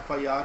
FIR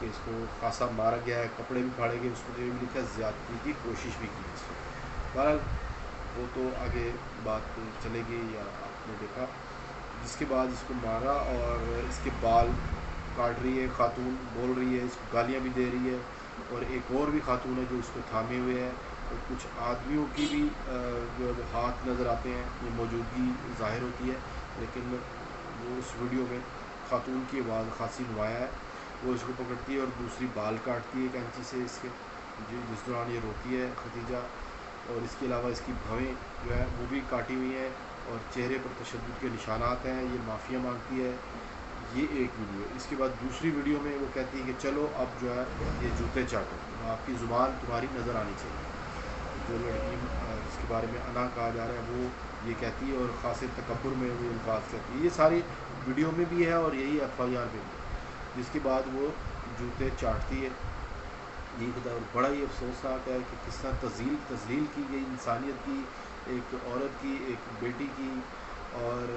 کہ اس کو خاصا مارا گیا ہے, کپڑے بھی پھاڑے گئے, اس پر یہ بھی لکھا ہے زیادتی کی کوشش بھی کی اس کو. بہرحال وہ تو آگے بات چلے گی, یا آپ نے دیکھا. جس کے بعد اس کو مارا اور اس کے بال کاٹ رہی ہے خاتون, بول رہی ہے, اس کو گالیاں بھی دے رہی ہے, اور ایک اور بھی خاتون ہے جو اس کو تھامے ہوئے ہے, اور کچھ آدمیوں کی بھی جو ہے وہ ہاتھ نظر آتے ہیں, یہ موجودگی ظاہر ہوتی ہے, لیکن وہ اس ویڈیو میں خاتون کی آواز خاصی نمایاں ہے. وہ اس کو پکڑتی ہے اور دوسری بال کاٹتی ہے کینچی سے اس کے, جس دوران یہ روتی ہے ختیجہ. اور اس کے علاوہ اس کی بھویں جو ہے وہ بھی کاٹی ہوئی ہیں, اور چہرے پر تشدد کے نشانات ہیں, یہ معافیاں مانگتی ہے. یہ ایک ویڈیو. اس کے بعد دوسری ویڈیو میں وہ کہتی ہے کہ چلو اب جو ہے یہ جوتے چاٹو, آپ کی زبان تمہاری نظر آنی چاہیے. جو لڑکی جس کے بارے میں انا کہا جا رہا ہے وہ یہ کہتی ہے, اور خاصے تکبر میں وہ الفاظ کہتی ہے. یہ ساری ویڈیو میں بھی ہے اور یہی ایف آئی آر میں بھی ہے. جس کے بعد وہ جوتے چاٹتی ہے. یہ بڑا ہی افسوسناک ہے کہ کس طرح تذلیل کی گئی انسانیت کی, ایک عورت کی, ایک بیٹی کی. اور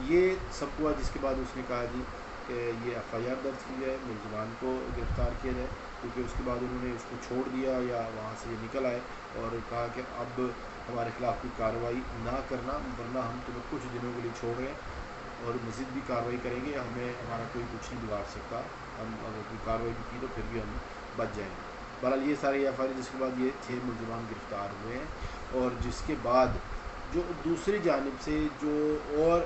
یہ سب ہوا جس کے بعد اس نے کہا جی کہ یہ ایف آئی آر درج کی جائے, ملزمان کو گرفتار کیا جائے, کیونکہ اس کے بعد انہوں نے اس کو چھوڑ دیا یا وہاں سے یہ نکل آئے اور کہا کہ اب ہمارے خلاف کوئی کارروائی نہ کرنا, ورنہ ہم تمہیں کچھ دنوں کے لیے چھوڑ رہے ہیں اور مزید بھی کارروائی کریں گے, ہمارا کوئی کچھ نہیں بگاڑ سکتا, ہم اگر کوئی کارروائی بھی کی تو پھر بھی ہم بچ جائیں گے. بہرحال یہ ساری ایف آئی آر, جس کے بعد یہ 6 ملزمان گرفتار ہوئے ہیں. اور جس کے بعد جو دوسری جانب سے جو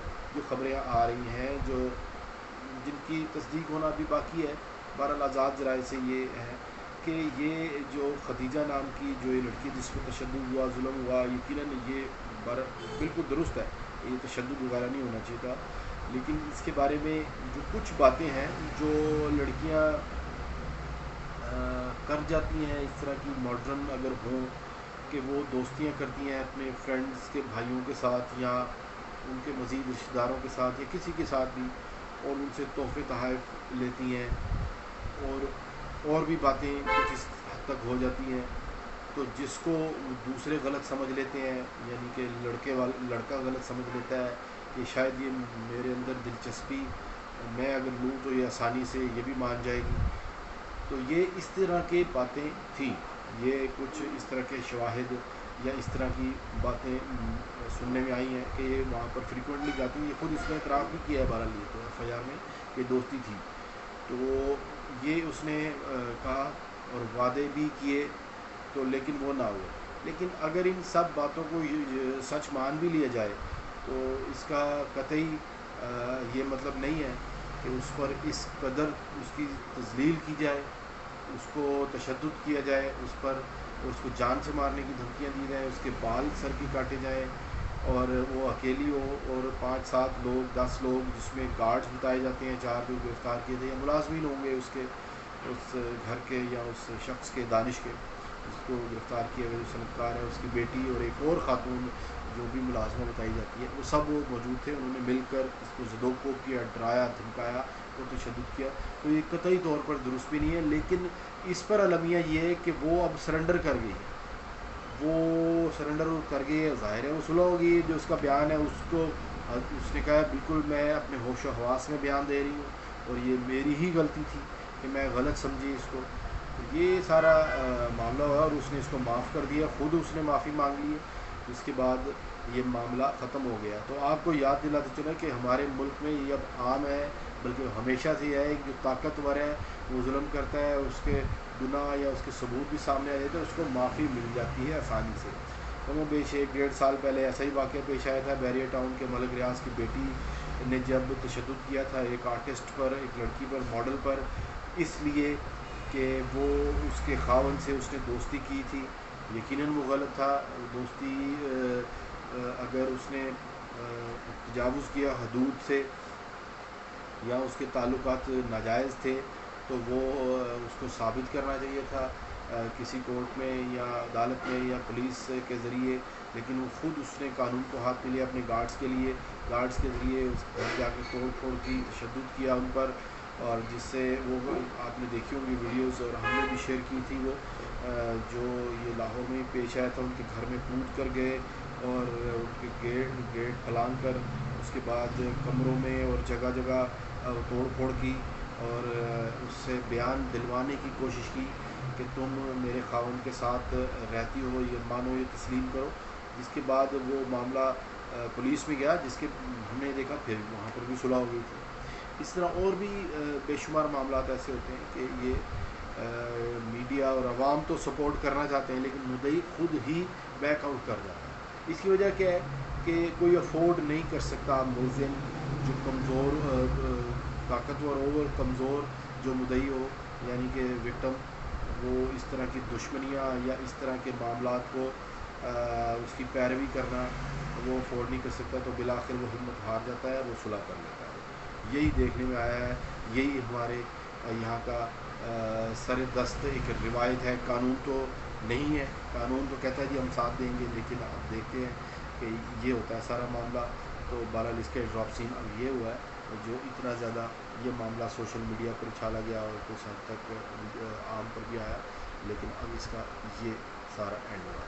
خبریں آ رہی ہیں, جن کی تصدیق ہونا بھی باقی ہے, بہرحال آزاد ذرائع سے یہ ہے کہ یہ جو ختیجہ نام کی جو یہ لڑکی جس کو تشدد ہوا, ظلم ہوا, یقیناً یہ بالکل درست ہے, یہ تشدد وغیرہ نہیں ہونا چاہیے تھا. لیکن اس کے بارے میں جو کچھ باتیں ہیں جو لڑکیاں کر جاتی ہیں اس طرح کی ماڈرن اگر ہوں, کہ وہ دوستیاں کرتی ہیں اپنے فرینڈز کے بھائیوں کے ساتھ یا ان کے مزید رشتہ داروں کے ساتھ یا کسی کے ساتھ بھی, اور ان سے تحفے تحائف لیتی ہیں, اور بھی باتیں کچھ اس حد تک ہو جاتی ہیں, تو جس کو دوسرے غلط سمجھ لیتے ہیں, یعنی کہ لڑکا غلط سمجھ لیتا ہے کہ شاید یہ میرے اندر دلچسپی میں اگر لوں تو یہ آسانی سے یہ بھی مان جائے گی. تو یہ اس طرح کی باتیں تھیں, یہ کچھ اس طرح کے شواہد یا اس طرح کی باتیں سننے میں آئی ہیں کہ یہ وہاں پر فریکوینٹلی جاتی ہیں. یہ خود اس نے اعتراف بھی کیا ہے بہرحال یہ تو ایف آئی آر میں کہ دوستی تھی. تو یہ اس نے کہا اور وعدے بھی کیے, تو لیکن وہ نہ ہوئے. لیکن اگر ان سب باتوں کو سچ مان بھی لیا جائے تو اس کا قطعی یہ مطلب نہیں ہے کہ اس پر اس قدر اس کی تذلیل کی جائے, اس کو تشدد کیا جائے اس پر, اور اس کو جان سے مارنے کی دھمکیاں دی جائیں, اس کے بال سر کی کاٹے جائیں, اور وہ اکیلی ہو اور 5-7 لوگ 10 لوگ جس میں گارڈز بتائے جاتے ہیں 4 جو گرفتار کیے تھے, یا ملازمین ہوں گے اس گھر کے یا اس شخص کے, دانش کے, اس کو گرفتار کیا گیا جو صنعتکار ہے, اس کی بیٹی اور ایک اور خاتون جو بھی ملازمہ بتائی جاتی ہے, وہ سب موجود تھے. انہوں نے مل کر اس کو زد و کوب کیا, ڈرایا, دھمکایا اور تشدد کیا. تو یہ قطعی طور پر درست بھی نہیں ہے. لیکن اس پر المیہ یہ ہے کہ وہ اب سرنڈر کر گئی ہے, وہ سرنڈر کر گئی ہے, ظاہر ہے وہ صلح ہوگی. جو اس کا بیان ہے اس نے کہا بالکل میں اپنے ہوش و حواس میں بیان دے رہی ہوں, اور یہ میری ہی غلطی تھی کہ میں غلط سمجھی اس کو. یہ سارا معاملہ ہوا اور اس نے اس کو معاف کر دیا, خود اس نے معافی مانگ لی ہے. جس کے بعد یہ معاملہ ختم ہو گیا. تو آپ کو یاد دلاتے چلیں کہ ہمارے ملک میں یہ اب عام ہے, بلکہ ہمیشہ سے یہ ہے کہ جو طاقتور ہے وہ ظلم کرتا ہے, اس کے گناہ یا اس کے ثبوت بھی سامنے آ جاتے ہیں, اس کو معافی مل جاتی ہے آسانی سے. کم و بیش 1-1.5 سال پہلے ایسا ہی واقعہ پیش آیا تھا بیریا ٹاؤن کے ملک ریاض کی بیٹی نے جب تشدد کیا تھا ایک آرٹسٹ پر, ایک لڑکی پر, ماڈل پر, اس لیے کہ وہ اس کے خاوند سے اس نے دوستی کی تھی. یقیناً وہ غلط تھا. دوستی اگر اس نے تجاوز کیا حدود سے یا اس کے تعلقات ناجائز تھے تو وہ اس کو ثابت کرنا چاہیے تھا کسی کورٹ میں یا عدالت میں یا پولیس کے ذریعے. لیکن وہ خود اس نے قانون کو ہاتھ میں لیا اپنے گارڈز کے ذریعے اس گھر جا کے توڑ پھوڑ کی, تشدد کیا ان پر, اور جس سے وہ آپ نے دیکھی ہوں گی ویڈیوز اور ہم نے بھی شیئر کی تھی. وہ جو یہ لاہور میں پیش آیا تھا, ان کے گھر میں کود کر گئے اور ان کے گیٹ پھلانگ کر, اس کے بعد کمروں میں اور جگہ جگہ توڑ پھوڑ کی, اور اس سے بیان دلوانے کی کوشش کی کہ تم میرے خاوند کے ساتھ رہتی ہو، یہ مانو، یہ تسلیم کرو. جس کے بعد وہ معاملہ پولیس میں گیا، جس کے ہم نے دیکھا پھر وہاں پر بھی صلح ہو گئی تھی. اس طرح اور بھی بے شمار معاملات ایسے ہوتے ہیں کہ یہ میڈیا اور عوام تو سپورٹ کرنا چاہتے ہیں لیکن مدعی خود ہی بیک آؤٹ کر جاتا ہے. اس کی وجہ کیا ہے کہ کوئی افورڈ نہیں کر سکتا ملزم جو کمزور، طاقتور ہو اور کمزور جو مدعی ہو، یعنی کہ وکٹم، وہ اس طرح کی دشمنیاں یا اس طرح کے معاملات کو اس کی پیروی کرنا وہ افورڈ نہیں کر سکتا، تو بالآخر وہ ہمت ہار جاتا ہے، وہ صلح کر لیتا ہے. یہی دیکھنے میں آیا ہے، یہی ہمارے یہاں کا سر دست ایک روایت ہے. قانون تو نہیں ہے، قانون تو کہتا ہے جی ہم ساتھ دیں گے، لیکن اب دیکھتے ہیں کہ یہ ہوتا ہے سارا معاملہ. تو بہرحال اس کے ڈراپ سین اب یہ ہوا ہے جو اتنا زیادہ یہ معاملہ سوشل میڈیا پر اچھالا گیا اور کچھ حد تک عام پر بھی آیا، لیکن اب اس کا یہ سارا اینڈ ہوا.